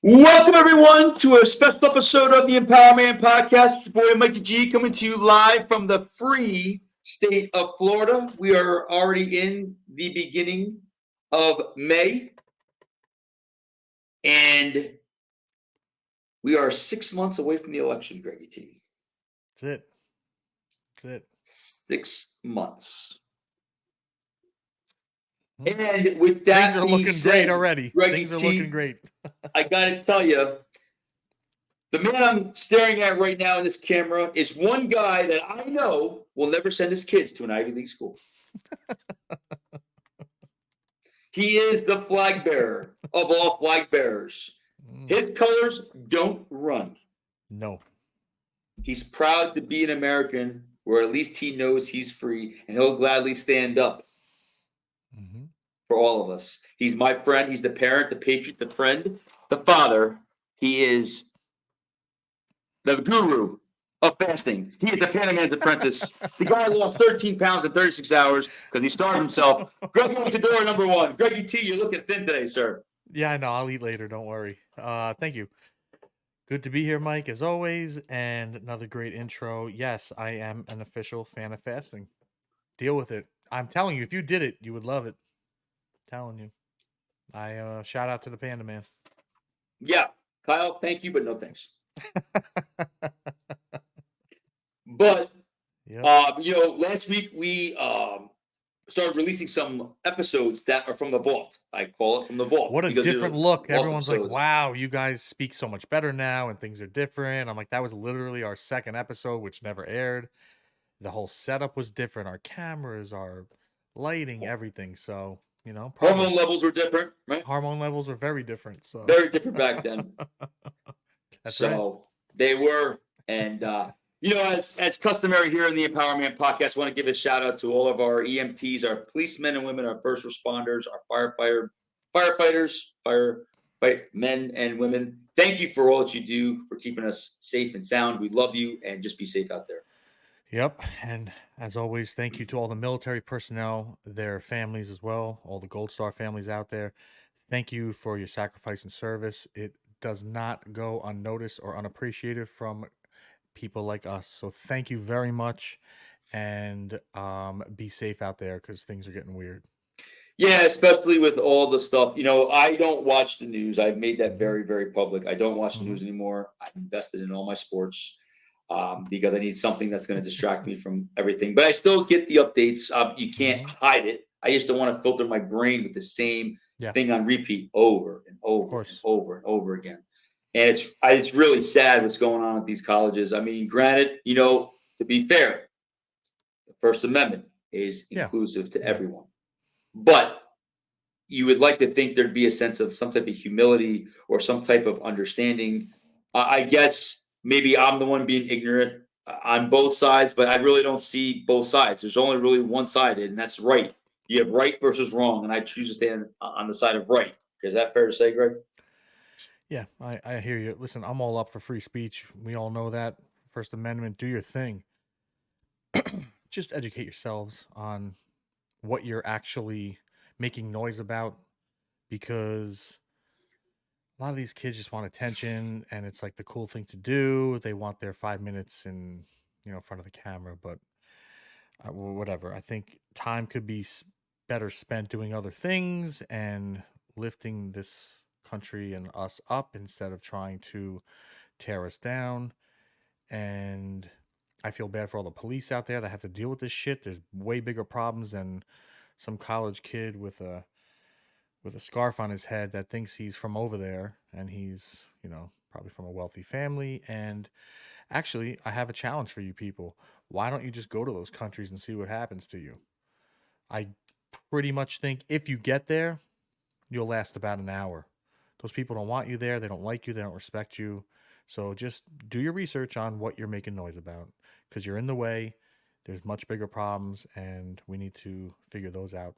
Welcome, everyone, to a special episode of the EmpowerMAN podcast. It's your boy, Mikey G, coming to you live from the free state of Florida. We are already in the beginning of May, and we are 6 months away from the election, Greggy T. That's it. That's it. 6 months. Hmm. And with Things that are being looking said, great already. Greggy Things are T, looking great. I got to tell you, the man I'm staring at right now in this camera is one guy that I know will never send his kids to an Ivy League school. He is the flag bearer of all flag bearers. His colors don't run. No. He's proud to be an American, where at least he knows he's free, and he'll gladly stand up for all of us. He's my friend. He's the parent, the patriot, the friend, the father. He is the guru of fasting. He is the Panaman's apprentice. The guy lost 13 pounds in 36 hours because he starved himself. Greggy Tador, number one. Greggy T, you're looking thin today, sir. Yeah, I know. I'll eat later. Don't worry. Thank you. Good to be here, Mike, as always. And another great intro. Yes, I am an official fan of fasting. Deal with it. I'm telling you, if you did it, you would love it. I'm telling you. I shout out to the Panda Man. Yeah, Kyle, thank you, but no thanks. But Yep. last week we started releasing some episodes that are from the vault. I call it from the vault. What a because different look. vault Everyone's like, episodes. wow, you guys speak so much better now and things are different. I'm like, that was literally our second episode, which never aired. The whole setup was different. Our cameras, our lighting, everything. So, Hormone progress. levels were different, right? Hormone levels are very different. So Very different back then. That's right. So they were. And, as customary here in the EmpowerMAN podcast, I want to give a shout out to all of our EMTs, our policemen and women, our first responders, our firefighters, firefight men and women. Thank you for all that you do for keeping us safe and sound. We love you, and just be safe out there. Yep. And as always, thank you to all the military personnel, their families as well, all the Gold Star families out there. Thank you for your sacrifice and service. It does not go unnoticed or unappreciated from people like us. So thank you very much, and be safe out there because things are getting weird. Yeah, especially with all the stuff. I don't watch the news. I've made that very, very public. I don't watch the news anymore. I'm invested in all my sports because I need something that's going to distract me from everything. But I still get the updates. You can't hide it. I just don't want to filter my brain with the same thing on repeat over and over and over and over again. And it's really sad what's going on at these colleges. I mean, granted, to be fair, the First Amendment is inclusive to everyone. But you would like to think there'd be a sense of some type of humility or some type of understanding. I guess maybe I'm the one being ignorant on both sides, but I really don't see both sides. There's only really one sided, and that's right. You have right versus wrong, and I choose to stand on the side of right. Is that fair to say, Greg? Yeah, I hear you. Listen, I'm all up for free speech. We all know that. First Amendment, do your thing. Just educate yourselves on what you're actually making noise about, because a lot of these kids just want attention and it's like the cool thing to do. They want their 5 minutes in front of the camera, but whatever. I think time could be better spent doing other things and lifting this country and us up instead of trying to tear us down. And I feel bad for all the police out there that have to deal with this shit. There's way bigger problems than some college kid with a scarf on his head that thinks he's from over there, and he's, probably from a wealthy family. And actually, I have a challenge for you people. Why don't you just go to those countries and see what happens to you? I pretty much think if you get there, you'll last about an hour. Those people don't want you there. They don't like you. They don't respect you. So just do your research on what you're making noise about, because you're in the way. There's much bigger problems, and we need to figure those out,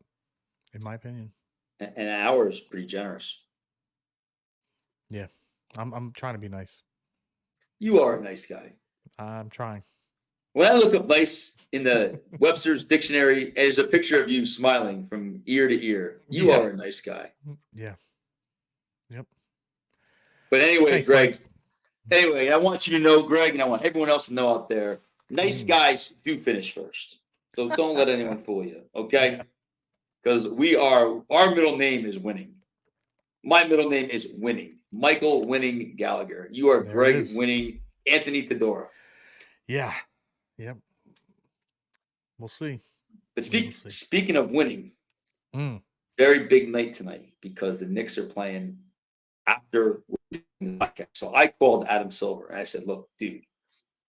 in my opinion. An hour is pretty generous. Yeah, I'm trying to be nice. You are a nice guy. I'm trying. When I look up nice in the Webster's dictionary, there's a picture of you smiling from ear to ear. You are a nice guy. Yeah. Yep. But anyway, Thanks, Mike. Greg. Anyway, I want you to know, Greg, and I want everyone else to know out there, nice Mm. guys do finish first. So don't let anyone fool you, Yeah, okay? Because our middle name is winning. My middle name is Winning. Michael Winning Gallagher. You are there it Greg is. Winning Anthony Tedora. Yeah. Yep. We'll see. But We will see. speaking of winning, Mm. very big night tonight because the Knicks are playing after the podcast. So I called Adam Silver and I said, "Look, dude,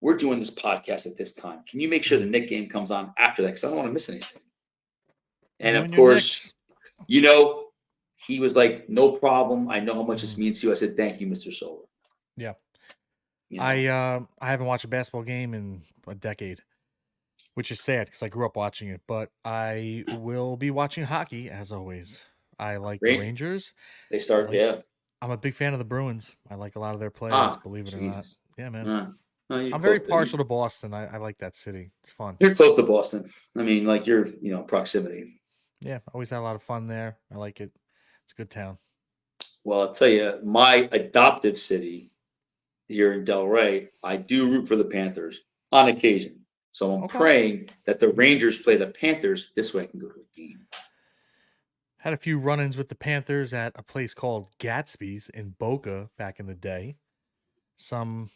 we're doing this podcast at this time. Can you make sure the Mm. Nick game comes on after that? Because I don't want to miss anything." And You of and your course, Knicks. you know, he was like, "No problem. I know how much this Mm. means to you." I said, "Thank you, Mr. Silver." Yeah. You I know, I haven't watched a basketball game in a decade, which is sad because I grew up watching it. But I will be watching hockey as always. I like the right? Rangers. They I start, like. yeah. I'm a big fan of the Bruins. I like a lot of their players. Ah, Believe it or not. Jesus. Yeah, man. Uh, no, you're I'm very close partial to Boston. I like that city. It's fun. you're close to Boston. I mean, like you're, proximity. Yeah, always had a lot of fun there. I like it. It's a good town. Well, I'll tell you, my adoptive city here in Delray, I do root for the Panthers on occasion. So I'm Okay. praying that the Okay. Rangers play the Panthers. This way I can go to a game. Had a few run-ins with the Panthers at a place called Gatsby's in Boca back in the day. Some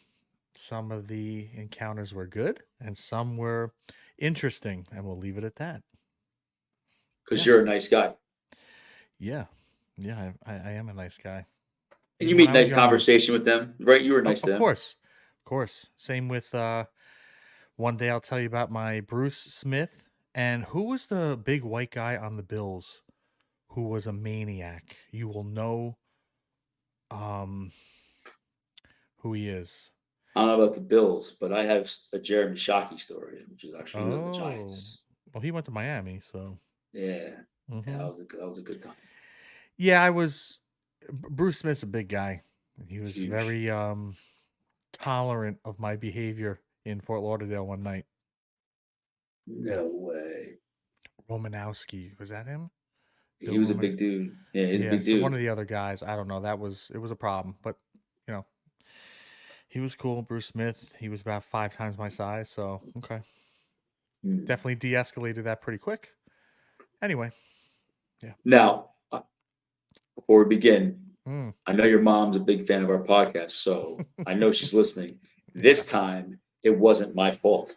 some of the encounters were good and some were interesting, and we'll leave it at that. Because Yeah. you're a nice guy. Yeah. Yeah, I am a nice guy. And you Even when made I was nice younger. conversation with them, right? You were Of, nice to of them. course. Of course. Same with one day I'll tell you about my Bruce Smith. And who was the big white guy on the Bills who was a maniac? You will know um who he is. I don't know about the Bills, but I have a Jeremy Shockey story, which is actually he was on the Oh. Giants. Well, he went to Miami, so Yeah. Yeah, mhm. that was a good time. Yeah, Bruce Smith's a big guy. He was Huge. very tolerant of my behavior in Fort Lauderdale one night. Yeah. No way. Romanowski, was that him? He Bill was a Roman. big dude. Yeah, he's a Yeah, big so one of dude. the other guys, I don't know, it was a problem, but you know, he was cool. Bruce Smith, he was about 5 times my size, so okay. Hmm. Definitely de-escalated that pretty quick. Anyway, yeah. Now, before we begin, Mm. I know your mom's a big fan of our podcast, so I know she's listening. Yeah, This time, it wasn't my fault.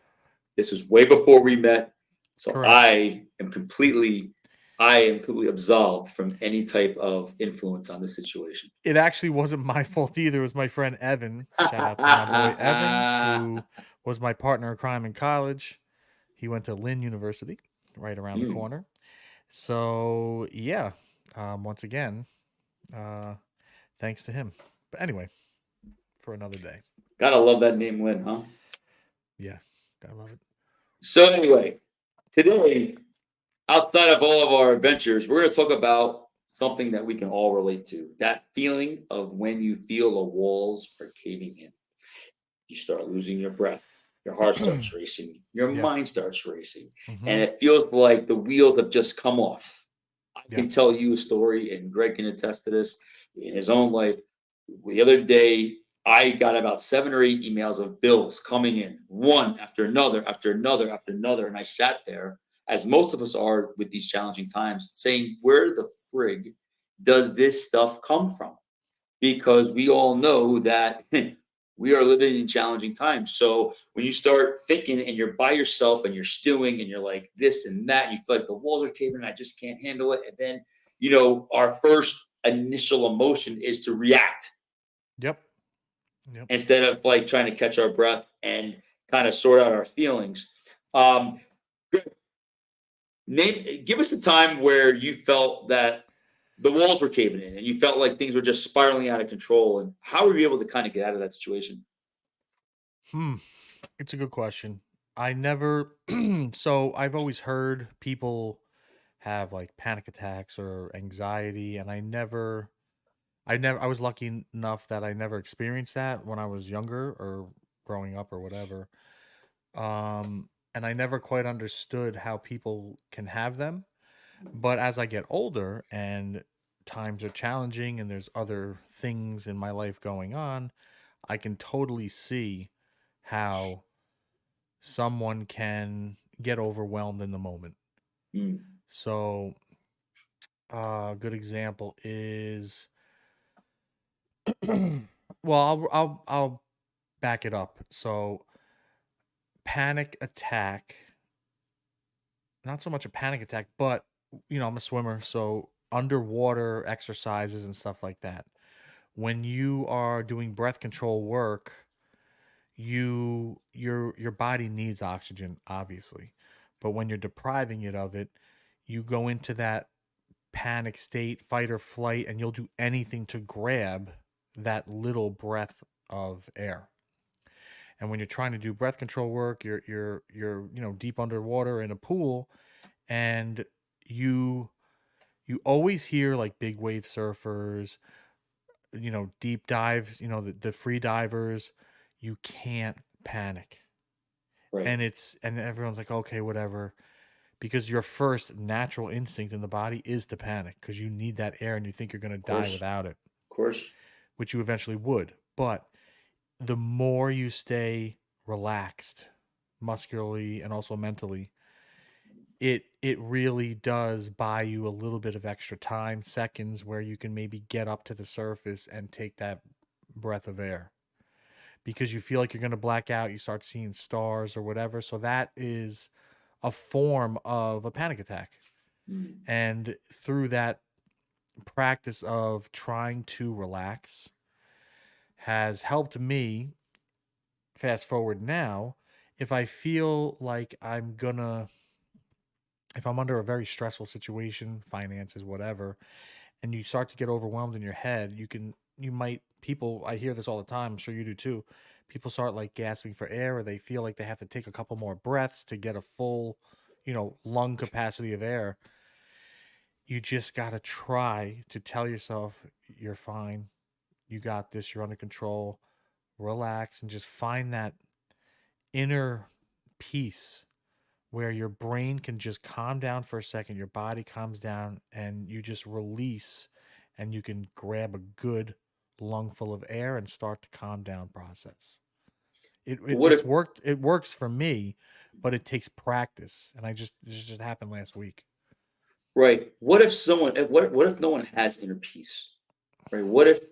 This was way before we met, so correct. I am completely absolved from any type of influence on this situation. It actually wasn't my fault either. It was my friend Evan. Shout out to my boy Evan, who was my partner in crime in college. He went to Lynn University, right around the Hmm. corner. So yeah, once again, uh, thanks to him. But anyway, for another day. Gotta love that name, Lynn, huh? Yeah, I love it. So anyway, today, outside of all of our adventures, we're going to talk about something that we can all relate to. That feeling of when you feel the walls are caving in. You start losing your breath. Your heart starts racing. Your Yep. mind starts racing. And Mm-hmm. it feels like the wheels have just come off. I can Yep. tell you a story, and Greg can attest to this in his own life. The other day, I got about 7 or 8 emails of bills coming in, one after another, after another, after another. And I sat there, as most of us are with these challenging times, saying, where the frig does this stuff come from? Because we all know that we are living in challenging times. So when you start thinking and you're by yourself and you're stewing and you're like this and that, and you feel like the walls are caving and I just can't handle it. And then, our first initial emotion is to react Yep. Yep. instead of like trying to catch our breath and kind of sort out our feelings. Um, give us a time where you felt that the walls were caving in and you felt like things were just spiraling out of control. And how were you able to kind of get out of that situation? Hmm. It's a good question. I never. So I've always heard people have like panic attacks or anxiety, and I was lucky enough that I never experienced that when I was younger or growing up or whatever. And I never quite understood how people can have them. But as I get older and times are challenging and there's other things in my life going on, I can totally see how someone can get overwhelmed in the moment. Mm. So, a good example is, well, I'll back it up. So, panic attack, not so much a panic attack, but I'm a swimmer, so underwater exercises and stuff like that. When you are doing breath control work, your body needs oxygen, obviously. But when you're depriving it of it, you go into that panic state, fight or flight, and you'll do anything to grab that little breath of air. And when you're trying to do breath control work, you're deep underwater in a pool, and you you always hear like big wave surfers, deep dives, the free divers. You can't panic. Right. And everyone's like, okay, whatever, because your first natural instinct in the body is to panic because you need that air and you think you're going to Of die course. without it, Of course. which you eventually would. But the more you stay relaxed, muscularly and also mentally, it really does buy you a little bit of extra time, seconds, where you can maybe get up to the surface and take that breath of air, because you feel like you're going to black out, you start seeing stars or whatever. So that is a form of a panic attack. Mm. And through that practice of trying to relax has helped me. Fast forward now, if I feel like if I'm under a very stressful situation, finances, whatever, and you start to get overwhelmed in your head, people, I hear this all the time, I'm sure you do too. People start like gasping for air, or they feel like they have to take a couple more breaths to get a full, lung capacity of air. You just got to try to tell yourself you're fine. You got this, you're under control. Relax and just find that inner peace where your brain can just calm down for a second, your body calms down, and you just release, and you can grab a good lungful of air and start the calm down process. What if It works for me, but it takes practice. And this just happened last week. right? What if no one has inner peace? Right? What if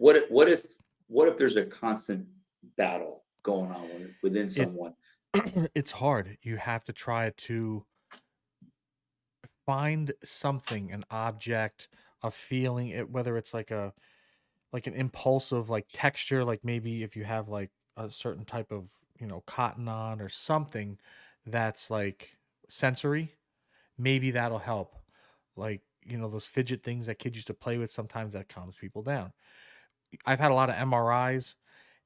there's a constant battle going on within It someone? it's hard. You have to try to find something, an object, a feeling, whether it's like an impulsive like texture, like maybe if you have like a certain type of cotton on or something that's like sensory, maybe that'll help. Like those fidget things that kids used to play with, sometimes that calms people down. I've had a lot of MRIs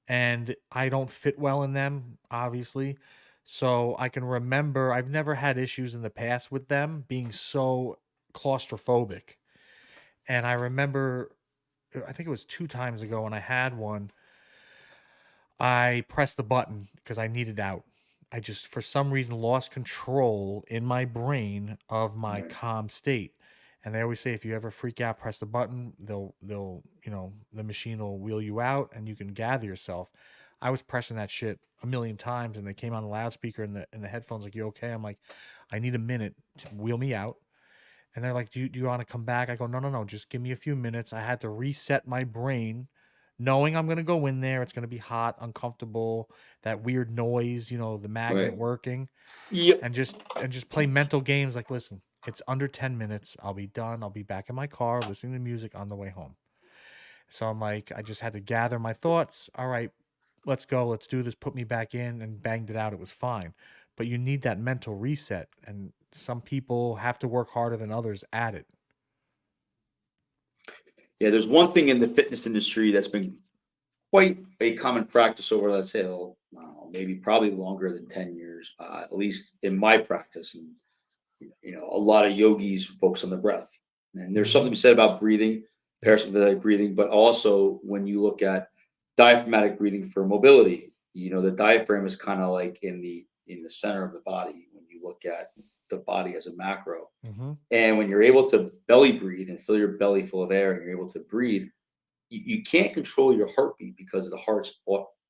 and I don't fit well in them, obviously. So I can remember I've never had issues in the past with them being so claustrophobic. And I remember, I think it was 2 times ago when I had one, I pressed the button because I needed out. I just, for some reason, lost control in my brain of my Right. calm state. And they always say, if you ever freak out, press the button. The machine will wheel you out and you can gather yourself. I was pressing that shit a million times, and they came on the loudspeaker and the headphones, like, you okay? I'm like, I need a minute to wheel me out. And they're like, do you want to come back? I go, no, no, no, just give me a few minutes. I had to reset my brain, knowing I'm going to go in there. It's going to be hot, uncomfortable, that weird noise, the magnet Right. working, Yep. and just play mental games like, listen, it's under 10 minutes. I'll be done. I'll be back in my car listening to music on the way home. So I'm like, I just had to gather my thoughts. All right, let's go. Let's do this. Put me back in, and banged it out. It was fine. But you need that mental reset. And some people have to work harder than others at it. Yeah, there's one thing in the fitness industry that's been quite a common practice over, let's say, I don't know, maybe probably longer than 10 years, at least in my practice. And, a lot of yogis focus on the breath. And there's something Mm-hmm. to be said about breathing, Yep. parasympathetic breathing, but also when you look at diaphragmatic breathing for mobility, the diaphragm is kind of like in the center of the body when you look at the body as a macro. Mm-hmm. And when you're able to belly breathe and fill your belly full of air and you're able to breathe, you can't control your heartbeat because the heart's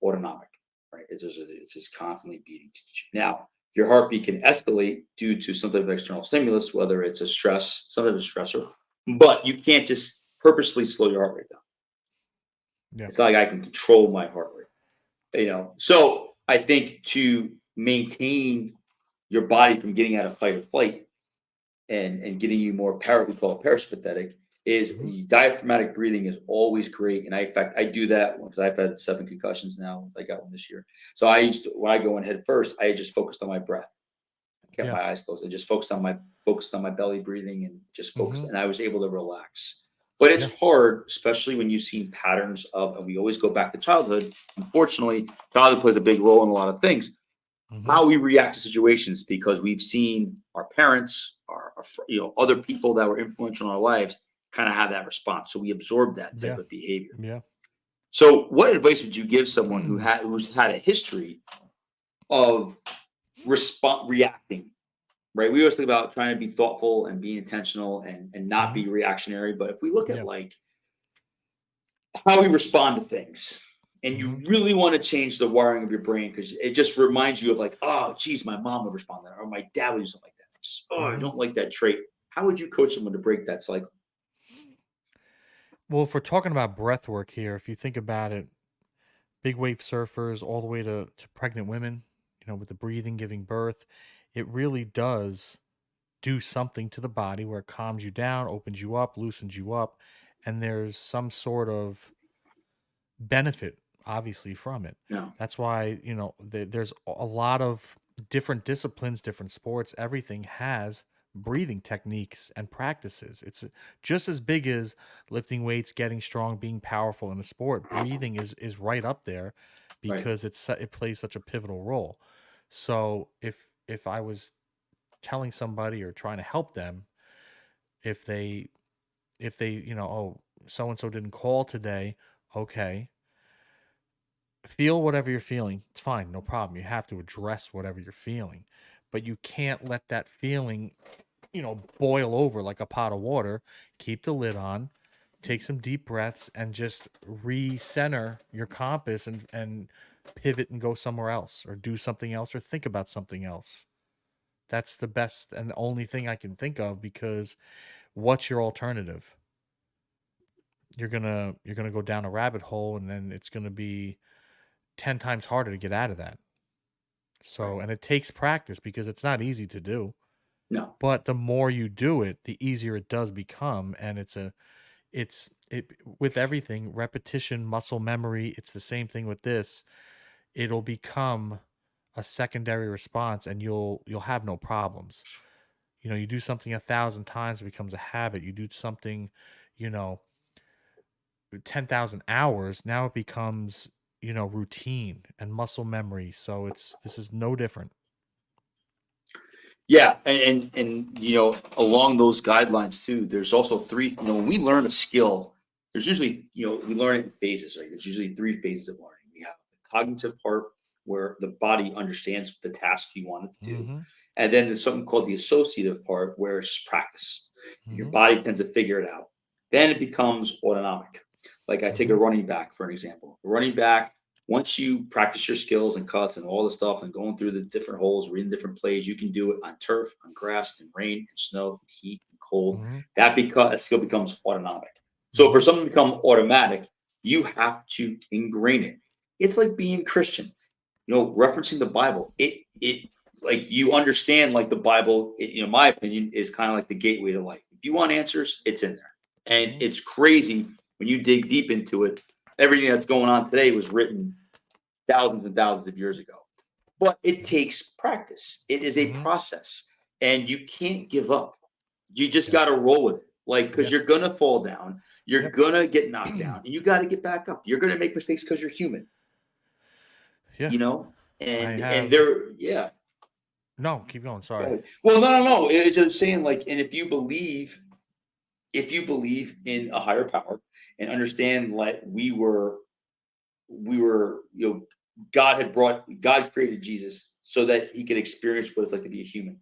autonomic, right? It's just constantly beating. Now, your heartbeat can escalate due to some type of external stimulus, whether it's a stress, some type of stressor, but you can't just purposely slow your heart rate down. Yeah. It's not like I can control my heart rate, So I think to maintain your body from getting out of fight or flight, and getting you more we call it parasympathetic, is Mm-hmm. diaphragmatic breathing is always great. And in fact, I do that because I've had 7 concussions now. I got one this year. So I used to, when I go in head first, I just focused on my breath. I kept Yeah. my eyes closed. I just focused on my belly breathing and just focused, Mm-hmm. and I was able to relax. But it's Yeah. hard, especially when you've seen patterns of, and we always go back to childhood. Unfortunately, childhood plays a big role in a lot of things, Mm-hmm. how we react to situations, because we've seen our parents, other people that were influential in our lives kind of have that response. So we absorb that type Yeah. of behavior. Yeah. So what advice would you give someone who's had a history of reacting? Right. We always think about trying to be thoughtful and being intentional and not Mm-hmm. be reactionary. But if we look at Yeah. like how we respond to things, and you Mm-hmm. really want to change the wiring of your brain because it just reminds you of like, oh, geez, my mom would respond that, or my dad would do something like that. Just, oh, I Mm-hmm. don't like that trait. How would you coach someone to break that cycle? Well, if we're talking about breath work here, if you think about it, big wave surfers all the way to pregnant women, with the breathing, giving birth, it really does do something to the body where it calms you down, opens you up, loosens you up, and there's some sort of benefit obviously from it. No, That's why, there's a lot of different disciplines, different sports, everything has breathing techniques and practices. It's just as big as lifting weights, getting strong, being powerful in a sport. Breathing is right up there right. because it plays such a pivotal role. So if I was telling somebody or trying to help them, if they oh, so and so didn't call today, okay, feel whatever you're feeling. It's fine, no problem. You have to address whatever you're feeling, but you can't let that feeling, boil over like a pot of water. Keep the lid on, take some deep breaths, and just recenter your compass and pivot and go somewhere else or do something else or think about something else. That's the best and only thing I can think of, because what's your alternative? You're gonna go down a rabbit hole, and then it's gonna be 10 times harder to get out of that. Right. So, and it takes practice because it's not easy to do, No. but the more you do it, the easier it does become. And it with everything, repetition, muscle memory, it's the same thing with this. It'll become a secondary response and you'll have no problems. You do something 1,000 times, it becomes a habit. You do something, you know, 10,000 hours, now it becomes, routine and muscle memory. So this is no different. Yeah, and along those guidelines too, there's also three. When we learn a skill, there's usually we learn it in phases, right? There's usually 3 phases of learning. We have the cognitive part where the body understands the task you want it to do, Mhm. and then there's something called the associative part where it's just practice, and your Mhm. body tends to figure it out. Then it becomes autonomic. Like I take a Mhm. running back for an example. A running back, once you practice your skills and cuts and all the stuff and going through the different holes, reading different plays, you can do it on turf, on grass, in rain, in snow, in heat, and cold. Mhm. That skill becomes autonomic. So for Mhm. something to become automatic, you have to ingrain it. It's like being Christian, referencing the Bible. It like you understand like the Bible, my opinion, is kind of like the gateway to life. If you want answers, it's in there. And Mhm. it's crazy when you dig deep into it. Everything that's going on today was written thousands and thousands of years ago. But it Mhm. takes practice. It is a Mhm. process, and you can't give up. You just Yeah. got to roll with it. Like, because Yeah. you're going to fall down, you're Yep. going to get knocked down, and you got to get back up. You're going to make mistakes because you're human, Yeah. you know? I And have there, yeah. No, keep going. Go Sorry. ahead. Well, no. It's just saying, like, and if you believe in a higher power and understand, like, we were, God created Jesus so that he could experience what it's like to be a human.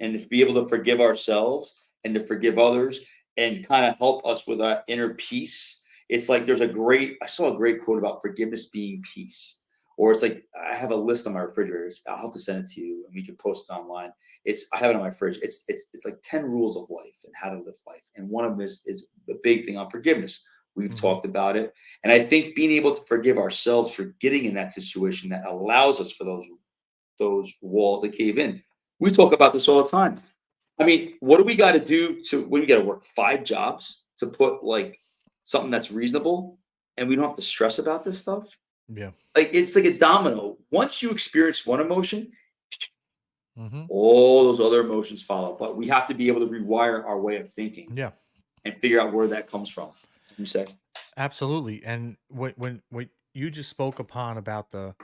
and to be able to forgive ourselves and to forgive others and kind of help us with our inner peace. It's like I saw a great quote about forgiveness being peace. Or it's like I have a list on my refrigerator. I'll have to send it to you and we can post it online. I have it on my fridge. It's like 10 rules of life and how to live life. And one of them is the big thing on forgiveness. We've Hmm. talked about it. And I think being able to forgive ourselves for getting in that situation that allows us for those walls that cave in. We talk about this all the time. I mean, what do we got to do what do we got to work 5 jobs to put like something that's reasonable and we don't have to stress about this stuff? Yeah. Like it's like a domino. Once you experience one emotion, Hmm. all those other emotions follow. But we have to be able to rewire our way of thinking Yeah. and figure out where that comes from. You say, Absolutely. And when you just spoke upon about the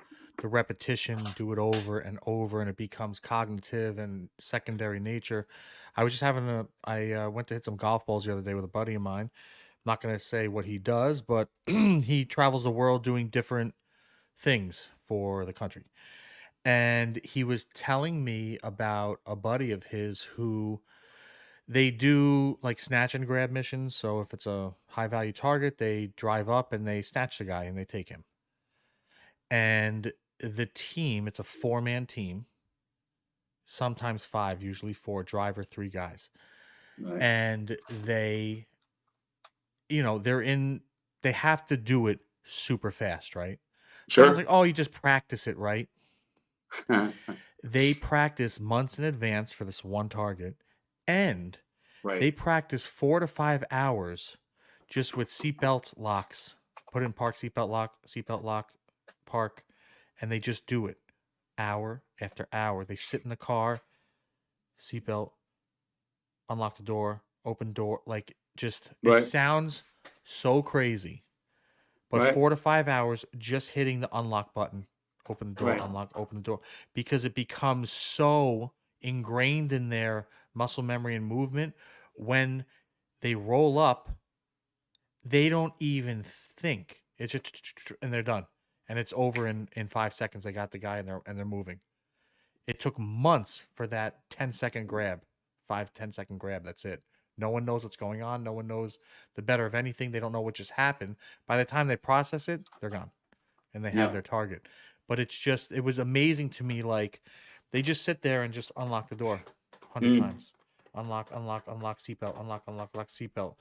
repetition, do it over and over, and it becomes cognitive and secondary nature. I was just having I went to hit some golf balls the other day with a buddy of mine. I'm not going to say what he does, but he travels the world doing different things for the country. And he was telling me about a buddy of his who they do like snatch and grab missions. So if it's a high value target, they drive up and they snatch the guy and they take him. And the team, it's a 4-man team, sometimes 5, usually 4, driver, 3 guys. right? And they, they're they have to do it super fast, right? Someone's like, Sure. "Oh, you just practice it, right?" They practice months in advance for this one target, and right, they practice 4 to 5 hours just with seatbelt locks. Put in park seatbelt lock, park, and they just do it hour after hour. They sit in the car, seatbelt, unlock the door, open door. Like, just, it right, sounds so crazy, but right, 4 to 5 hours just hitting the unlock button, open the door, right, unlock, open the door, because it becomes so ingrained in their muscle memory and movement. When they roll up, they don't even think. It's just and they're done, and it's over in 5 seconds. They got the guy and they're moving. It took months for that 10-second grab, 5-10 second grab. That's it. No one knows what's going on. No one knows the better of anything. They don't know what just happened. By the time they process it, they're gone and they have yeah, their target. But it was amazing to me. Like, they just sit there and just unlock the door 100 mm, times. Unlock, unlock, unlock seatbelt, unlock, unlock, lock seatbelt,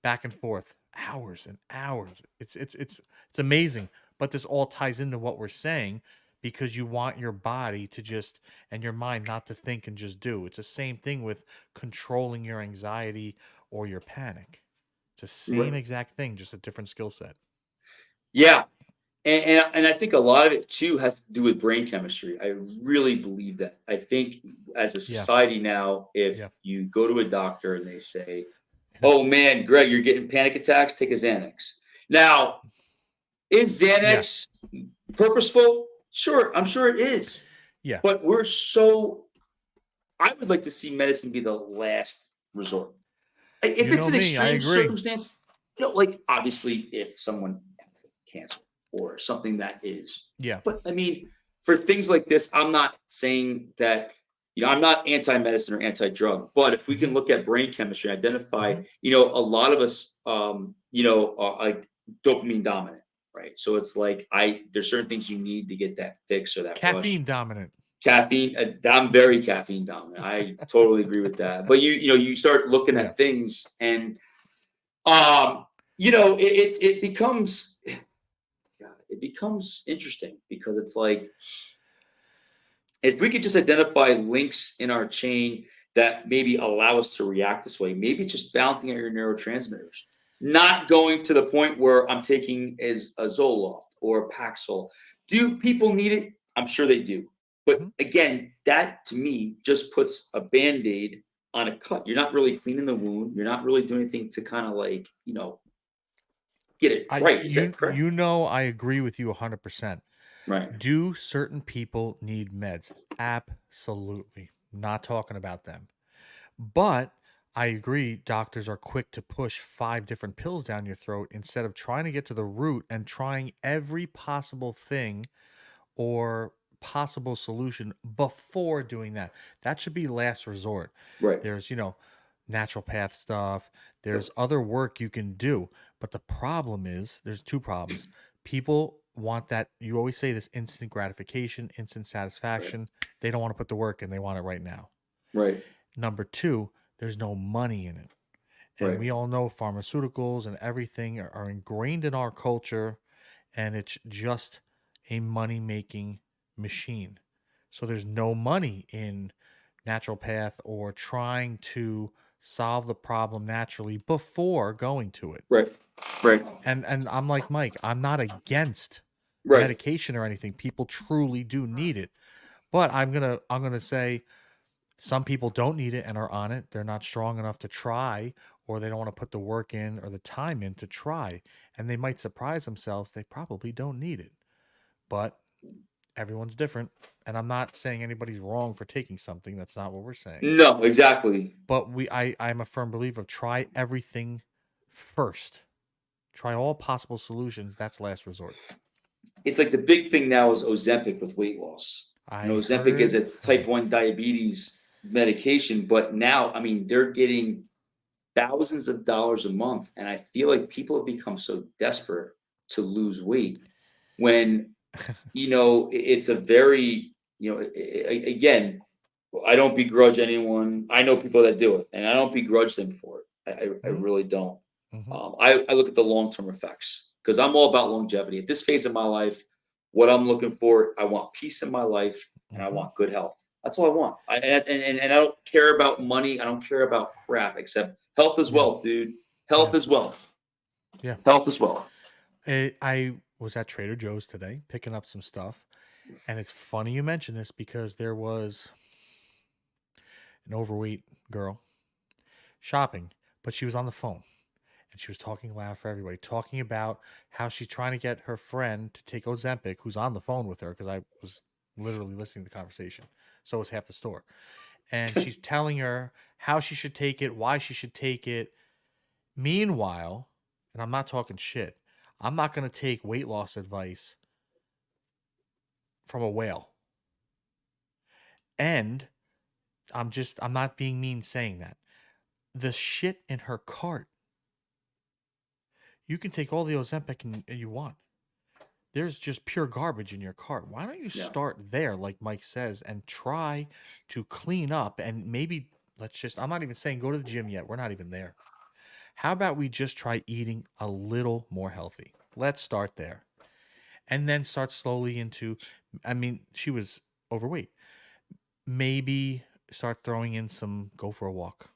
back and forth, hours and hours. It's amazing. But this all ties into what we're saying, because you want your body to just, and your mind not to think and just do. It's the same thing with controlling your anxiety or your panic. It's the same right. exact thing, just a different skill set. Yeah, and I think a lot of it too has to do with brain chemistry. I really believe that. I think as a Yeah. society now, if Yeah. you go to a doctor and they say, Yeah. "Oh man, Greg, you're getting panic attacks, take a Xanax." Now, is Yeah. Xanax purposeful? Sure, I'm sure it is. Yeah. But I would like to see medicine be the last resort. Like, if You it's know an me, I extreme agree. circumstance, like obviously if someone has like cancer or something that is. Yeah. But I mean, for things like this, I'm not saying that, I'm not anti-medicine or anti-drug, but if we Hmm. can look at brain chemistry, identify, Hmm. a lot of us, are like dopamine dominant, right? So it's like there's certain things you need to get that fix or that rush. Caffeine dominant. Caffeine, I'm very caffeine dominant. I totally agree with that. But you start looking Yeah. at things and um, it becomes God, it becomes interesting because it's like if we could just identify links in our chain that maybe allow us to react this way, maybe it's just balancing out your neurotransmitters, not going to the point where I'm taking as a Zoloft or a Paxil. Do people need it? I'm sure they do. But Hmm. again, that to me just puts a band aid on a cut. You're not really cleaning the wound. You're not really doing anything to kind of like, get it I right. Is that correct? I agree with you 100%. Right. Do certain people need meds? Absolutely. Not talking about them. But I agree, doctors are quick to push 5 different pills down your throat instead of trying to get to the root and trying every possible thing or possible solution before doing that. That should be last resort. Right. There's, naturopath stuff. Yep. There's other work you can do. But the problem is there's two problems. People want that. You always say this instant gratification, instant Right. satisfaction. They don't want to put the work in. They want it right now. Right. Number two, there's no money in it. And Right. we all know pharmaceuticals and everything are ingrained in our culture, and it's just a money making machine. So there's no money in naturopath or trying to solve the problem naturally before going to it. Right. Right. And I'm like Mike, I'm not against Right. medication or anything. People truly do need it. But I'm gonna say some people don't need it and are on it. They're not strong enough to try, or they don't want to put the work in or the time in to try. And they might surprise themselves. They probably don't need it. But everyone's different. And I'm not saying anybody's wrong for taking something. That's not what we're saying. No, exactly. But I'm a firm believer of try everything first. Try all possible solutions. That's last resort. It's like the big thing now is Ozempic with weight loss. I Ozempic is heard. a type 1 diabetes medication, but now, I mean, they're getting thousands of dollars a month. And I feel like people have become so desperate to lose weight when, it's a very, again, I don't begrudge anyone. I know people that do it, and I don't begrudge them for it. I Mhm, really don't. mhm. I look at the long term effects because I'm all about longevity. At this phase of my life, what I'm looking for, I want peace in my life and I Mhm. want good health. That's all I want. And I don't care about money. I don't care about crap except health is Yeah. wealth, dude. Yeah. Health is wealth. Yeah. Health is wealth. I was at Trader Joe's today picking up some stuff. And it's funny you mention this because there was an overweight girl shopping, but she was on the phone and she was talking loud for everybody, talking about how she's trying to get her friend to take Ozempic, who's on the phone with her, because I was literally listening to the conversation. So was half the store. And she's telling her how she should take it, why she should take it. Meanwhile, and I'm not talking shit, I'm not going to take weight loss advice from a whale. And I'm not being mean saying that. The shit in her cart, you can take all the Ozempic you want. There's just pure garbage in your cart. Why don't you Yeah. start there, like Mike says, and try to clean up and maybe I'm not even saying go to the gym yet. We're not even there. How about we just try eating a little more healthy? Let's start there. And then start slowly into, I mean, she was overweight. Maybe start throwing in some go for a walk.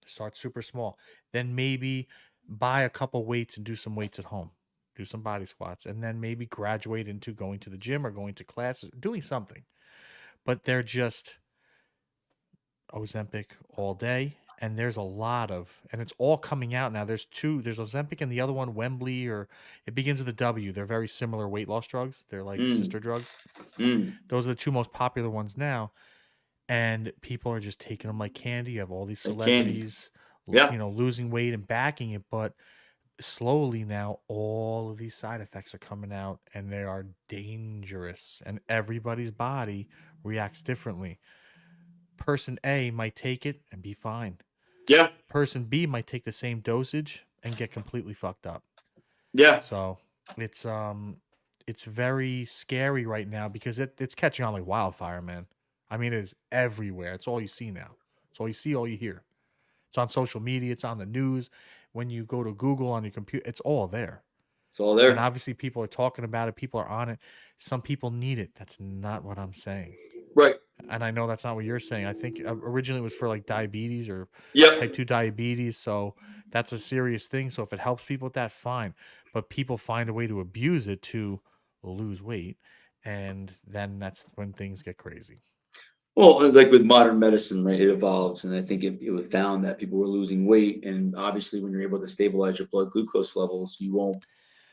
Start super small. Then maybe buy a couple weights and do some weights at home. Do some body squats. And then maybe graduate into going to the gym or going to classes, doing something. But they're just Ozempic all day. And there's a lot of, and it's all coming out now. There's two, there's Ozempic and the other one, Wembley, or it begins with a W. They're very similar weight loss drugs. They're like Mm, sister drugs. mm, Those are the two most popular ones now. And people are just taking them like candy. You have all these like candy. celebrities, Yeah. losing weight and backing it. But slowly now, all of these side effects are coming out and they are dangerous. And everybody's body reacts differently. Person A might take it and be fine. Yeah. Person B might take the same dosage and get completely fucked up. Yeah. So it's it's very scary right now because it's catching on like wildfire, man. I mean, it is everywhere. It's all you see now. It's all you see, all you hear. It's on social media, it's on the news. When you go to Google on your computer, it's all there. It's all And there. obviously people are talking about it, people are on it. Some people need it. That's not what I'm saying. Right. And I know that's not what you're saying. I think originally it was for like diabetes or type Yep. 2 diabetes. So that's a serious thing. So if it helps people with that, fine. But people find a way to abuse it to lose weight. And then that's when things get crazy. Well, like with modern medicine, right, it evolves, and I think it was found that people were losing weight, and obviously, when you're able to stabilize your blood glucose levels, you won't.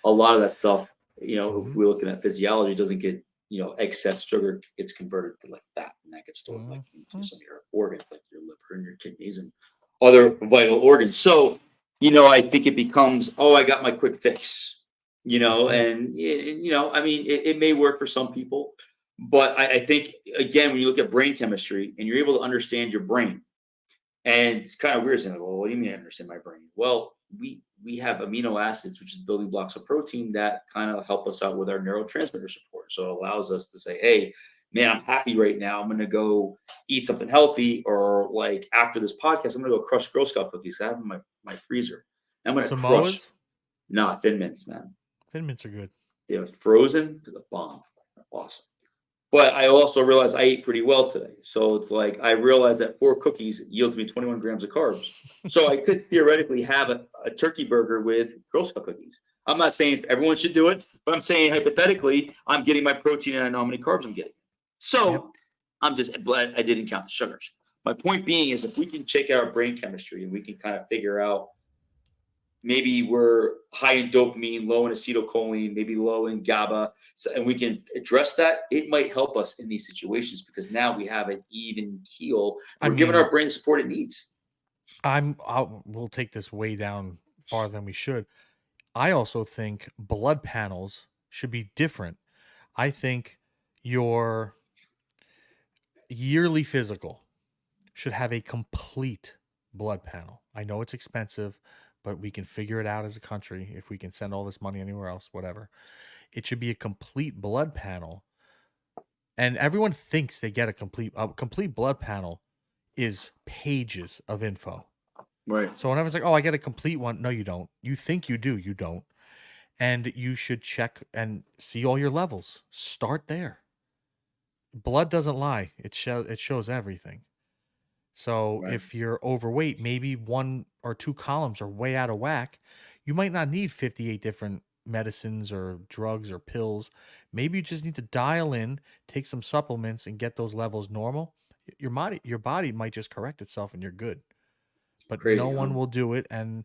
A lot of that stuff, if Hmm. we're looking at physiology, doesn't get excess sugar gets converted to like fat, and that gets stored like into Hmm. some of your organs, like your liver and your kidneys and other vital organs. So, I think it becomes, oh, I got my quick fix. That's it. and I mean, it may work for some people, but I think again, when you look at brain chemistry and you're able to understand your brain, and it's kind of weird saying, well, what do you mean I understand my brain? Well, we have amino acids, which is building blocks of protein that kind of help us out with our neurotransmitter support. So it allows us to say, hey, man, I'm happy right now. I'm gonna go eat something healthy, or like after this podcast, I'm gonna go crush Girl Scout cookies. I have them in my freezer. And I'm gonna crush. Samoas, Nah, Thin Mints, man. Thin Mints are good. They're frozen to the bomb. Awesome. But I also realized I ate pretty well today. So it's like I realized that 4 cookies yields me 21 grams of carbs. So I could theoretically have a turkey burger with Girl Scout cookies. I'm not saying everyone should do it, but I'm saying hypothetically, I'm getting my protein and I know how many carbs I'm getting. Yep. So I'm just, but I didn't count the sugars. My point being is if we can check out our brain chemistry and we can kind of figure out maybe we're high in dopamine, low in acetylcholine, maybe low in GABA, so, and we can address that, it might help us in these situations because now we have an even keel. I We're giving mean, our brain the support it needs. we'll take this way down farther than we should. I also think blood panels should be different. I think your yearly physical should have a complete blood panel. I know it's expensive, but we can figure it out as a country if we can send all this money anywhere else, whatever. It should be a complete blood panel. And everyone thinks they get a complete blood panel is pages of info. Right. So whenever it's like, "Oh, I get a complete one." No, you don't. You think you do, you don't. And you should check and see all your levels. Start there. Blood doesn't lie. It shows everything. So Right. if you're overweight, maybe 1 or 2 columns are way out of whack. You might not need 58 different medicines or drugs or pills. Maybe you just need to dial in, take some supplements and get those levels normal. Your body might just correct itself and you're good. But no Crazy, huh? one will do it, and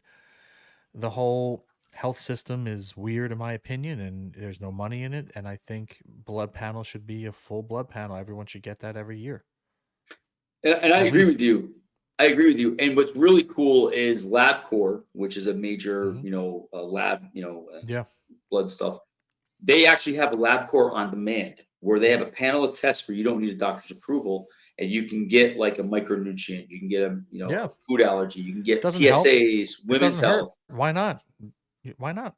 the whole health system is weird in my opinion, and there's no money in it, and I think blood panel should be a full blood panel. Everyone should get that every year. And I At agree with least. you. I agree with you. And what's really cool is LabCorp, which is a major, Hmm. lab, Yeah. blood stuff. They actually have a LabCorp on demand where they have a panel of tests where you don't need a doctor's approval and you can get like a micronutrient, you can get Yeah. a food allergy, you can get Doesn't help. PSAs, It women's doesn't hurt. health. Why not? Why not?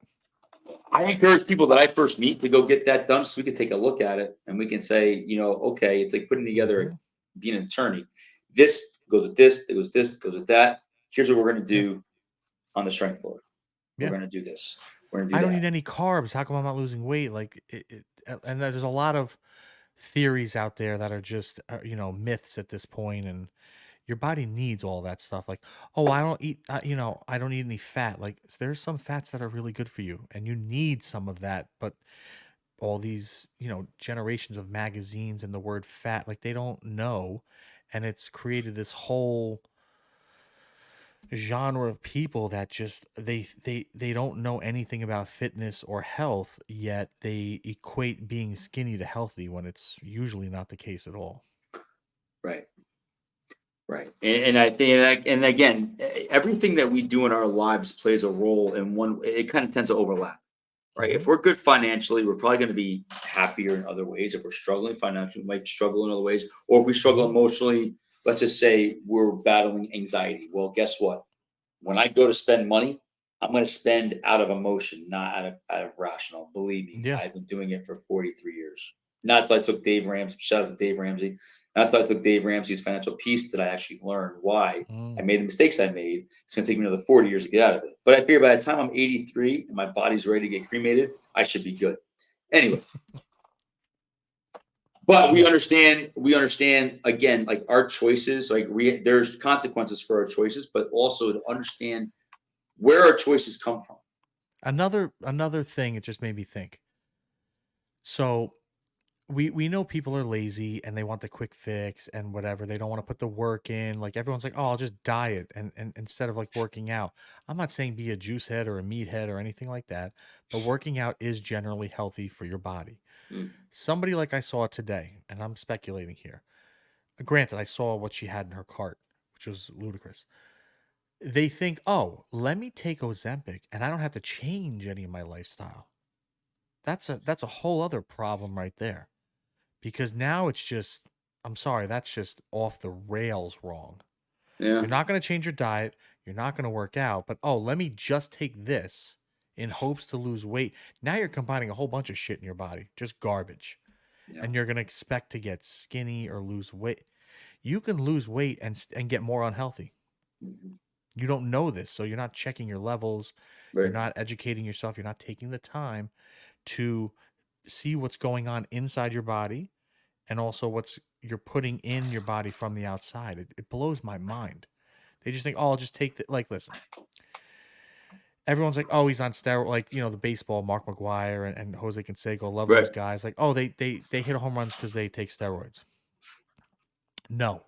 I encourage people that I first meet to go get that done so we can take a look at it and we can say, okay, it's like putting together Hmm. being an attorney. This goes with this, it goes this, goes with that. Here's what we're going to Yeah. do on the strength floor. We're Yeah. going to do this. We're going to I do don't that. eat any carbs. How come I'm not losing weight? Like and there's a lot of theories out there that are just myths at this point, and your body needs all that stuff. Like, oh, I don't eat, I don't eat any fat. Like, there's some fats that are really good for you, and you need some of that. But all these, generations of magazines and the word fat, like they don't know, and it's created this whole genre of people that just they don't know anything about fitness or health, yet they equate being skinny to healthy when it's usually not the case at all. Right. Right. And I think, and again, everything that we do in our lives plays a role in one, it kind of tends to overlap, right? Hmm. If we're good financially, we're probably going to be happier in other ways. If we're struggling financially, we might struggle in other ways. Or if we struggle Hmm. emotionally, let's just say we're battling anxiety. Well, guess what? When I go to spend money, I'm going to spend out of emotion, not out of rational. Believe me, Yeah. I've been doing it for 43 years. Not until I took Dave Ramsey. Shout out to Dave Ramsey. Not until I took Dave Ramsey's financial piece did I actually learn why Mm. I made the mistakes I made. It's going to take me another 40 years to get out of it. But I figure by the time I'm 83 and my body's ready to get cremated, I should be good. Anyway, but we Yeah. understand. We understand again, like our choices. Like there's consequences for our choices, but also to understand where our choices come from. Another thing it just made me think. So we know people are lazy and they want the quick fix and whatever. They don't want to put the work in. Like everyone's like, "Oh, I'll just diet," and instead of like working out. I'm not saying be a juice head or a meat head or anything like that, but working out is generally healthy for your body. Mm, Somebody like I saw today, and I'm speculating here. Granted, I saw what she had in her cart, which was ludicrous. They think, "Oh, let me take Ozempic and I don't have to change any of my lifestyle." that's a whole other problem right there. Because now it's just, I'm sorry, that's just off the rails wrong. Yeah. You're not going to change your diet. You're not going to work out. But, oh, let me just take this in hopes to lose weight. Now you're combining a whole bunch of shit in your body, just garbage. Yeah. And you're going to expect to get skinny or lose weight. You can lose weight and get more unhealthy. Mm-hmm. You don't know this. So you're not checking your levels. You're Right. not educating yourself. You're not taking the time to see what's going on inside your body and also what's you're putting in your body from the outside. It blows my mind. They just think, oh, I'll just take the like. Listen, everyone's like, oh, he's on steroid. Like the baseball, Mark McGuire and Jose Canseco, love Right. those guys. Like, oh, they hit home runs because they take steroids. No,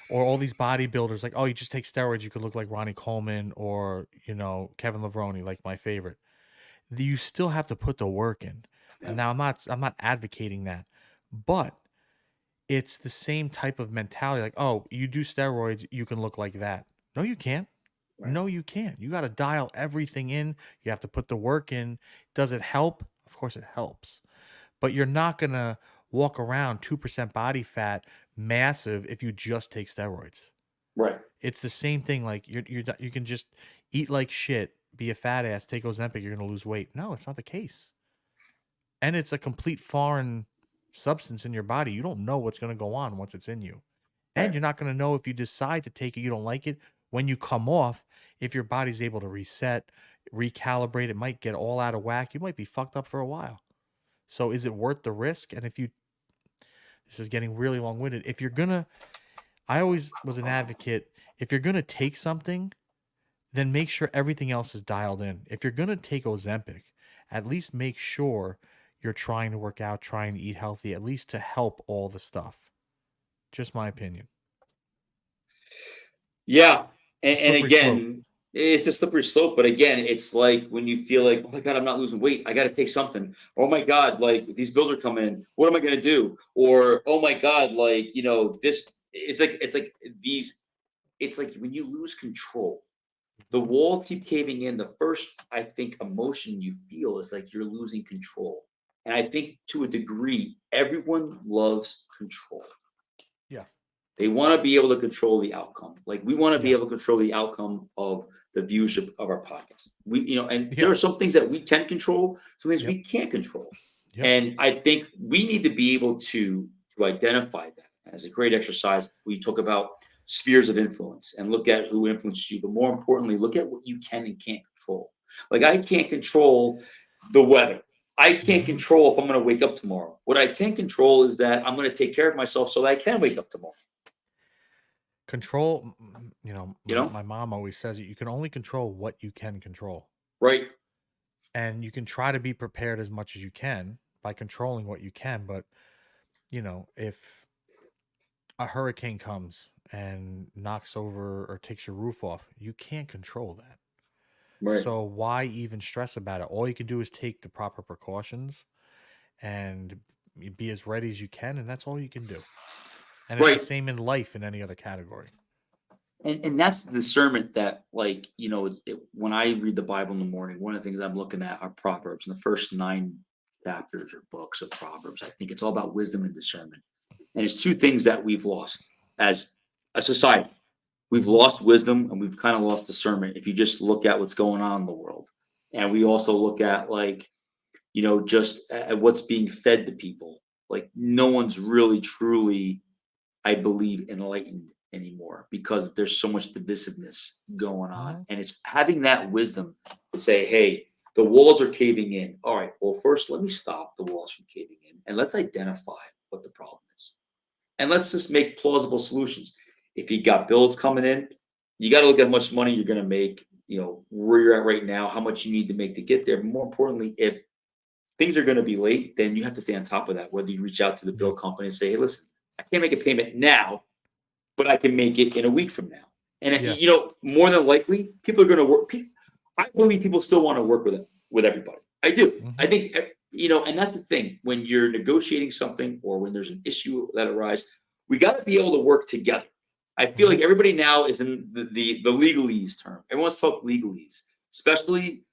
or all these bodybuilders, like, oh, you just take steroids, you could look like Ronnie Coleman or Kevin Levrone, like my favorite. You still have to put the work in. Yeah. And now I'm not advocating that, but it's the same type of mentality. Like, oh, you do steroids, you can look like that. No, you can't. Right. No, you can't. You got to dial everything in. You have to put the work in. Does it help? Of course it helps. But you're not going to walk around 2% body fat massive if you just take steroids. Right. It's the same thing. Like you can just eat like shit, be a fat ass, take Ozempic, you're going to lose weight. No, it's not the case. And it's a complete foreign substance in your body. You don't know what's going to go on once it's in you. And Right. you're not going to know if you decide to take it, you don't like it. When you come off, if your body's able to reset, recalibrate, it might get all out of whack. You might be fucked up for a while. So is it worth the risk? And this is getting really long winded. I always was an advocate. If you're going to take something, then make sure everything else is dialed in. If you're going to take Ozempic, at least make sure you're trying to work out, trying to eat healthy, at least to help all the stuff. Just my opinion. Yeah. It's a And slippery slope. again, it's a slippery slope. But again, it's like when you feel like, oh my God, I'm not losing weight. I got to take something. Oh my God, like these bills are coming in. What am I going to do? Or, oh my God, like, this, it's like when you lose control, the walls keep caving in. The first, I think, emotion you feel is like you're losing control. And I think to a degree, everyone loves control. Yeah. They want to be able to control the outcome. Like we want to be Yeah. able to control the outcome of the viewership of our podcast. And there Yeah. are some things that we can control, some things Yep. we can't control. Yep. And I think we need to be able to identify that as a great exercise. We talk about spheres of influence and look at who influences you, but more importantly, look at what you can and can't control. Like I can't control the weather. I can't Mm-hmm. control if I'm going to wake up tomorrow. What I can control is that I'm going to take care of myself so that I can wake up tomorrow. Control, You my, know, my mom always says it, you can only control what you can control. right? And you can try to be prepared as much as you can by controlling what you can. But, if a hurricane comes and knocks over or takes your roof off, you can't control that. Right. So why even stress about it? All you can do is take the proper precautions and be as ready as you can, and that's all you can do. And it's the Right. same in life in any other category. And that's the discernment that, like, when I read the Bible in the morning, one of the things I'm looking at are Proverbs. And the first 9 chapters or books of Proverbs, I think it's all about wisdom and discernment. And it's two things that we've lost as a society. We've Mhm. lost wisdom and we've kind of lost discernment if you just look at what's going on in the world. And we also look at, like, just at what's being fed to people. Like, no one's really truly, I believe, enlightened anymore because there's so much divisiveness going on. Mhm. And it's having that wisdom to say, hey, the walls are caving in. All right, well, first, let me stop the walls from caving in and let's identify what the problem is. And let's just make plausible solutions. If you got bills coming in, you got to look at how much money you're going to make, where you're at right now, how much you need to make to get there. But more importantly, if things are going to be late, then you have to stay on top of that. Whether you reach out to the bill Yeah. company and say, hey, listen, I can't make a payment now, but I can make it in a week from now. And Yeah. more than likely, people are going to work. I believe people still want to work with everybody. I do. I Mhm. think and that's the thing. When you're negotiating something or when there's an issue that arises, we got to be able to work together. I feel like Mhm. everybody now is in the legalese term. Everyone's talking legalese, especially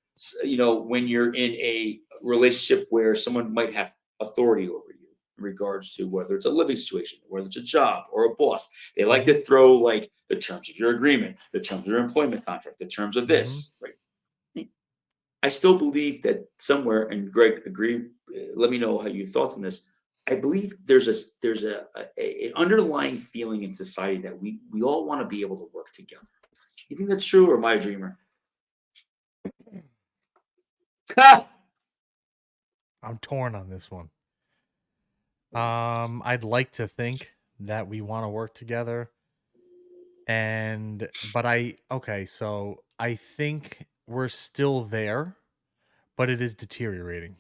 when you're in a relationship where someone might have authority over you in regards to whether it's a living situation, whether it's a job or a boss. They like Mm-hmm. to throw like the terms of your agreement, the terms of your employment contract, the terms of Mm-hmm. this, right? I still believe that somewhere, and Greg, agree. Let me know how your thoughts on this. I believe there's an underlying feeling in society that we all want to be able to work together. You think that's true, or am I a dreamer? I'm torn on this one. I'd like to think that we want to work together, but so I think we're still there, but it is deteriorating.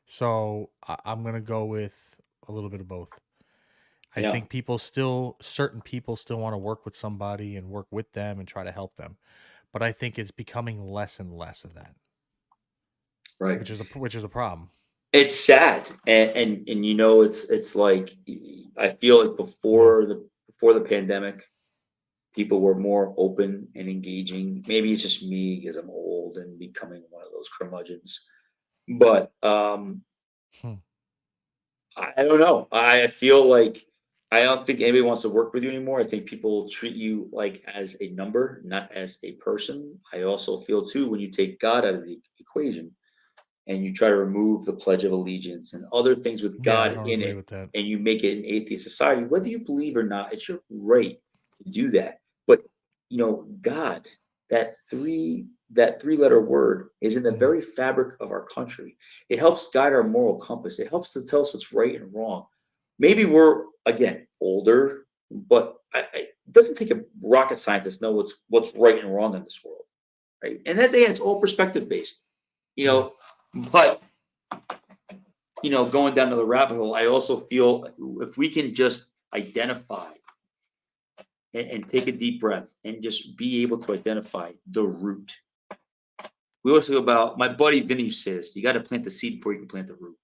So I'm gonna go with a little bit of both. I Yeah, think certain people still want to work with somebody and work with them and try to help them, but I think it's becoming less and less of that, right. which is a problem. It's sad, and it's like I feel like Yeah. before the pandemic, people were more open and engaging. Maybe it's just me because I'm old and becoming one of those curmudgeons. But Hmm. I don't know. I feel like I don't think anybody wants to work with you anymore. I think people treat you like as a number, not as a person. I also feel too when you take God out of the equation and you try to remove the Pledge of Allegiance and other things with Yeah, I God don't in agree it, with that. and you make it an atheist society, whether you believe or not, it's your right to do that. But God, that three-letter word is in the Mm. very fabric of our country. It helps guide our moral compass. It helps to tell us what's right and wrong. Maybe we're again older, but it doesn't take a rocket scientist to know what's right and wrong in this world, right? And at the end, it's all perspective based, you Yeah. know. But going down to the rabbit hole, I also feel if we can just identify and take a deep breath and just be able to identify the root. We always talk about my buddy Vinny says you got to plant the seed before you can plant the root.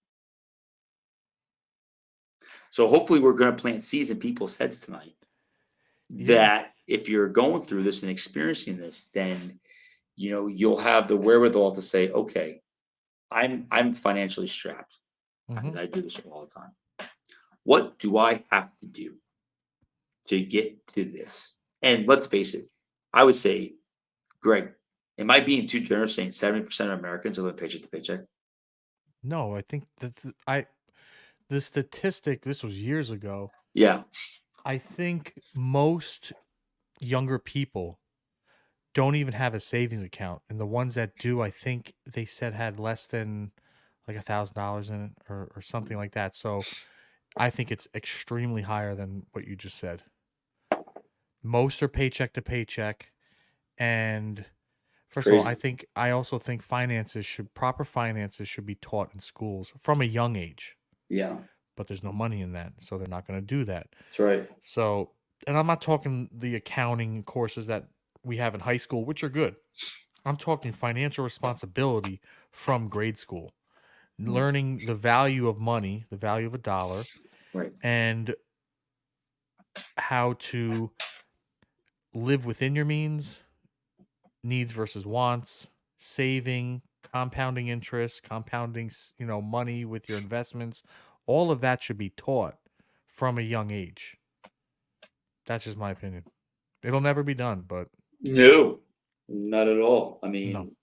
So hopefully we're going to plant seeds in people's heads tonight Yeah. that if you're going through this and experiencing this, then you'll have the wherewithal to say, okay, I'm financially strapped Hmm. because I do this all the time. What do I have to do to get to this? And let's face it, I would say, Greg, am I being too generous saying 70% of Americans are living paycheck to paycheck? No, I think that the statistic, this was years ago. Yeah. I think most younger people don't even have a savings account, and the ones that do, I think they said had less than like $1,000 in it or something like that. So I think it's extremely higher than what you just said. Most are paycheck to paycheck, and It's first of all, crazy. I also think proper finances should be taught in schools from a young age. Yeah. But there's no money in that, so they're not going to do that. That's right. So, and I'm not talking the accounting courses that we have in high school, which are good. I'm talking financial responsibility from grade school, Mm, learning the value of money, the value of a dollar, right. and how to live within your means, needs versus wants, saving, compounding interest, compounding, money with your investments. All of that should be taught from a young age. That's just my opinion. It'll never be done, but No, not at all. I no. mean,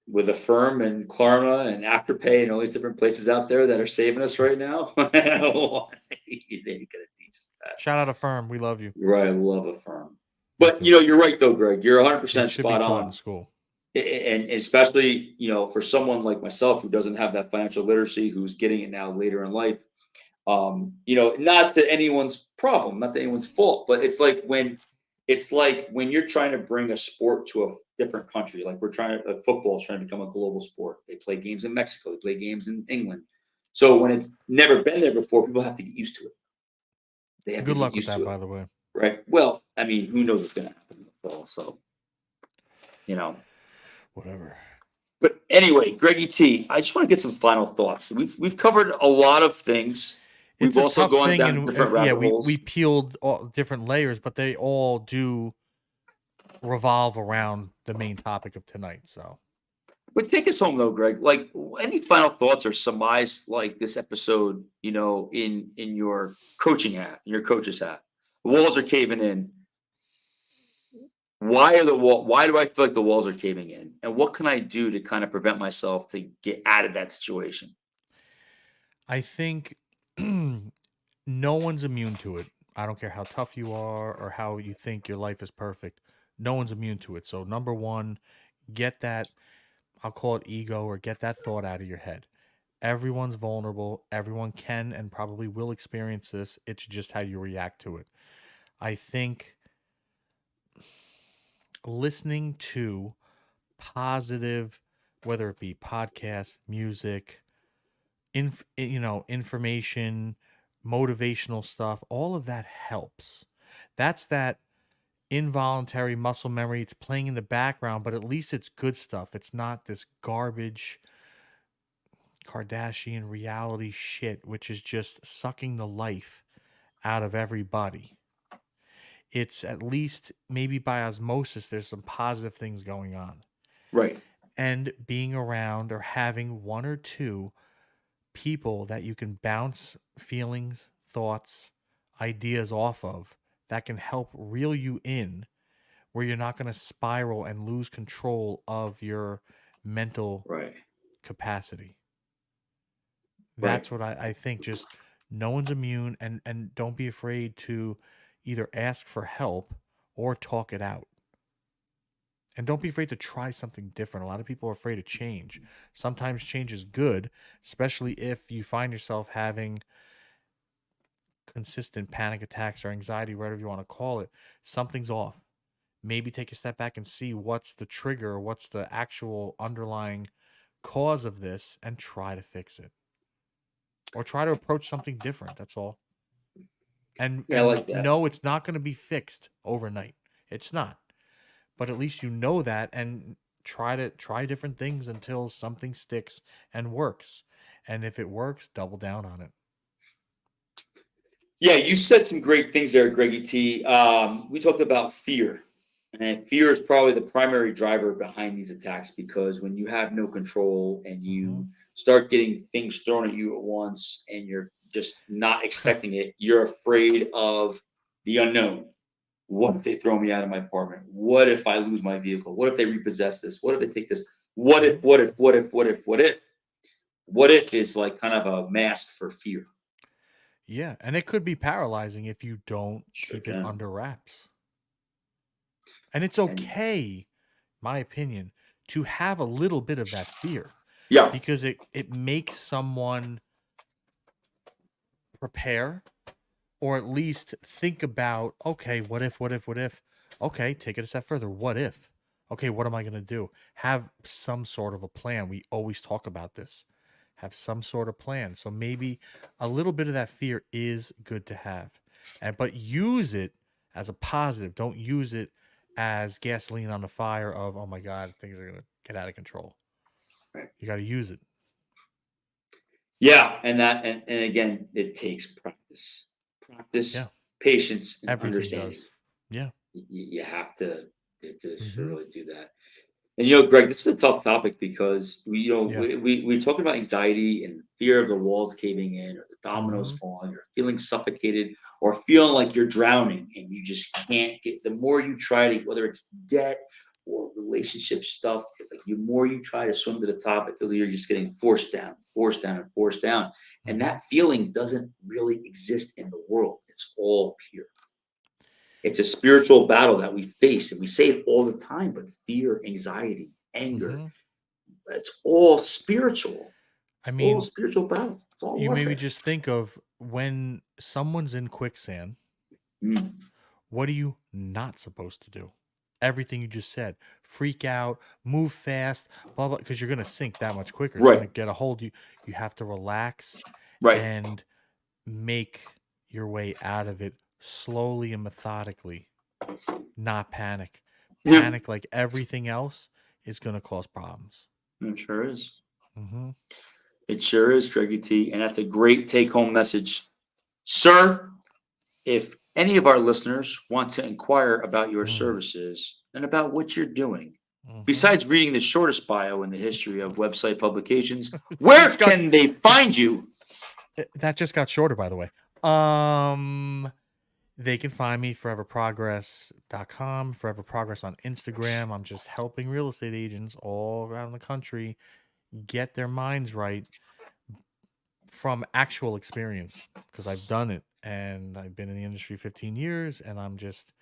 with Affirm and Klarna and Afterpay and all these different places out there that are saving us right now, they ain't gonna teach us that. Shout out a firm. We love you. Right, I love Affirm. Me But too. you're right though, Greg. You're It 100% should be spot taught in on. school. And especially, for someone like myself who doesn't have that financial literacy, who's getting it now later in life, not to anyone's problem, not to anyone's fault, but it's like when you're trying to bring a sport to a different country, like football is trying to become a global sport. They play games in Mexico, they play games in England. So when it's never been there before, people have to get used to it. They have to Good get luck with used that, to it, by the way. right? Well, I mean, who knows what's going to happen in the fall? So, you know. Whatever. But anyway, Greggy T, I just want to get some final thoughts. We've covered a lot of things. We've It's a also tough gone thing, down and different yeah, rabbit we holes. peeled all different layers, but they all do revolve around the main topic of tonight. So But take us home though, Greg. Like, any final thoughts or surmise like this episode? In your coaching hat, in your coach's hat, the walls are caving in. Why do I feel like the walls are caving in? And what can I do to kind of prevent myself to get out of that situation? I think no one's immune to it. I don't care how tough you are or how you think your life is perfect. No one's immune to it. So, number one, get that, I'll call it ego, or get that thought out of your head. Everyone's vulnerable. Everyone can and probably will experience this. It's just how you react to it. I think listening to positive, whether it be podcasts, music, information, motivational stuff, all of that helps. That's that involuntary muscle memory. It's playing in the background, but at least it's good stuff. It's not this garbage Kardashian reality shit, which is just sucking the life out of everybody. It's at least maybe by osmosis, there's some positive things going on. Right. And being around or having one or two people that you can bounce feelings, thoughts, ideas off of that can help reel you in where you're not going to spiral and lose control of your mental Right. capacity. Right. That's what I think. Just no one's immune, and don't be afraid to either ask for help or talk it out. And don't be afraid to try something different. A lot of people are afraid of change. Sometimes change is good, especially if you find yourself having consistent panic attacks or anxiety, whatever you want to call it. Something's off. Maybe take a step back and see what's the trigger, what's the actual underlying cause of this, and try to fix it. Or try to approach something different. That's all. and Yeah, I and like that. no, it's not going to be fixed overnight. It's not. But at least you know that, and try different things until something sticks and works. And if it works, double down on it. Yeah, you said some great things there, Greggy T. We talked about fear, and fear is probably the primary driver behind these attacks because when you have no control and Hmm. you start getting things thrown at you at once and you're just not expecting it, you're afraid of the unknown. What if they throw me out of my apartment? What if I lose my vehicle? What if they repossess this? What if they take this? What if, Hmm. what if, what if, what if, what if? What if is like kind of a mask for fear. Yeah, and it could be paralyzing if you don't Sure keep it can. under wraps. And it's And okay, my opinion, to have a little bit of that fear, yeah, because it makes someone prepare, or at least think about, okay, what if, okay, take it a step further, what if, okay, what am I going to do? Have some sort of a plan. We always talk about this. Have some sort of plan. So maybe a little bit of that fear is good to have, and but use it as a positive. Don't use it as gasoline on the fire of, oh my god, things are going to get out of control. right. You got to use it. Yeah, and again, it takes practice, Yeah, patience, and everything understanding. does. Yeah. You have to Hmm. really do that. And Greg, this is a tough topic because Yeah. we're talking about anxiety and fear of the walls caving in or the dominoes Hmm. falling or feeling suffocated or feeling like you're drowning and you just can't get. The more you try to, whether it's debt or relationship stuff, like the more you try to swim to the top, it feels like you're just getting forced down, forced down, and forced down. And Hmm. that feeling doesn't really exist in the world. It's all here. It's a spiritual battle that we face, and we say it all the time, but fear, anxiety, anger, Hmm. it's all spiritual. I It's all mean, spiritual battle. It's all you maybe warfare. just think of when someone's in quicksand, Mm, what are you not supposed to do? Everything you just said. Freak out, move fast, blah blah, because you're gonna sink that much quicker. It's gonna right, get a hold. You have to relax right. and make your way out of it slowly and methodically, not panic. Yeah, Panic like everything else is gonna cause problems. it sure is. Hmm. It sure is, Greggy T. And that's a great take home message. Sir, if any of our listeners want to inquire about your Mm. services and about what you're doing, Besides reading the shortest bio in the history of website publications, where can they find you? That just got shorter, by the way. They can find me foreverprogress.com, Forever Progress on Instagram. I'm just helping real estate agents all around the country get their minds right from actual experience, because I've done it and I've been in the industry 15 years, and I'm just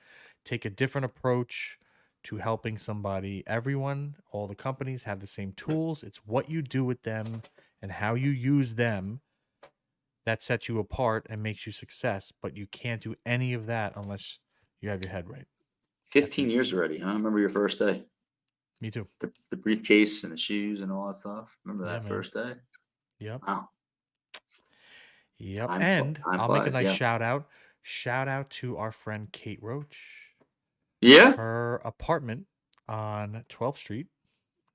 take a different approach to helping somebody. Everyone, all the companies have the same tools. It's what you do with them and how you use them that sets you apart and makes you success, but you can't do any of that unless you have your head right. 15 years already, huh? I remember your first day. Me too. The briefcase and the shoes and all that stuff. Remember Yeah, that man. first day? Yep. Wow. Yep. Time, And time I'll make a flies. nice Yeah. shout out. Shout out to our friend Kate Roach. Yeah. Her apartment on 12th Street.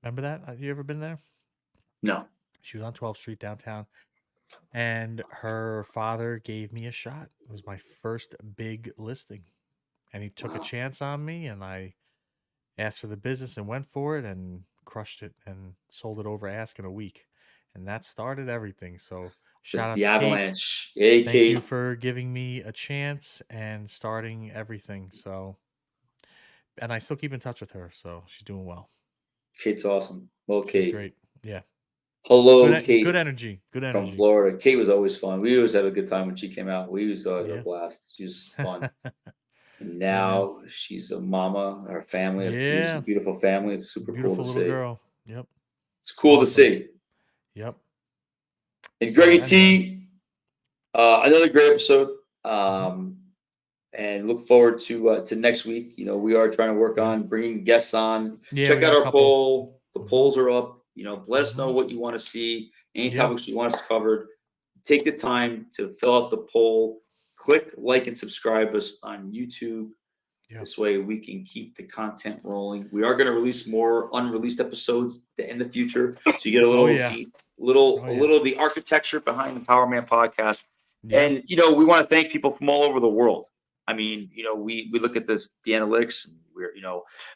Remember that? Have you ever been there? No. She was on 12th Street downtown. And her father gave me a shot. It was my first big listing. And he took a Wow. chance on me, and I asked for the business and went for it and crushed it and sold it over ask in a week. And that started everything. So shout Just out the to Kate. avalanche. Hey, Thank you Kate. for giving me a chance and starting everything. So, and I still keep in touch with her. So she's doing well. Kate's awesome. Well, She's Kate. great. Yeah. Hello, Good Kate energy. Good from energy. Florida. Kate was always fun. We always had a good time when she came out. We used to have a Yeah. blast. She was fun. And Yeah, man. now she's a mama, her family, it's a Yeah. beautiful family. It's super cool to Beautiful little see. girl. Yep. It's cool to Awesome. see. Yep. And So Greggy anyway. T, another great episode. Mhm. And look forward to next week. You know, we are trying to work Yeah. on bringing guests on. Yeah, we Check got out a our couple. poll. The Mhm. polls are up. You know, let us know Mhm. what you want to see, any Yeah. topics you want us covered. Take the time to fill out the poll. Click like and subscribe us on YouTube. Yeah. This way we can keep the content rolling. We are going to release more unreleased episodes in the future, so you get a Oh little yeah. see, little Oh a yeah. little of the architecture behind the Power Man podcast. Yeah. And you know, we want to thank people from all over the world. I mean, you know, we look at this the analytics, and we're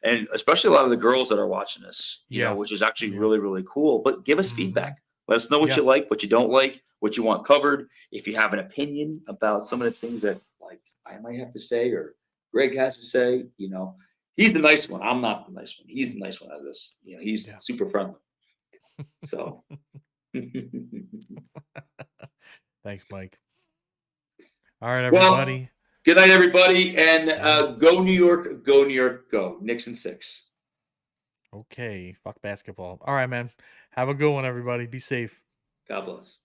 and especially a lot of the girls that are watching this, you know, Yeah. which is actually Yeah. really cool. But give us Mhm. feedback. Let us know what Yeah. you like, what you don't like, what you want covered. If you have an opinion about some of the things that like I might have to say or Greg has to say, you know, he's the nice one. I'm not the nice one. He's the nice one out of this. You know, he's Yeah. super friendly. So, Thanks, Mike. All right, well, everybody. good night, everybody, and Yeah. go New York, go New York, go Knicks in 6. Okay. Fuck basketball. All right, man. Have a good one, everybody. Be safe. God bless.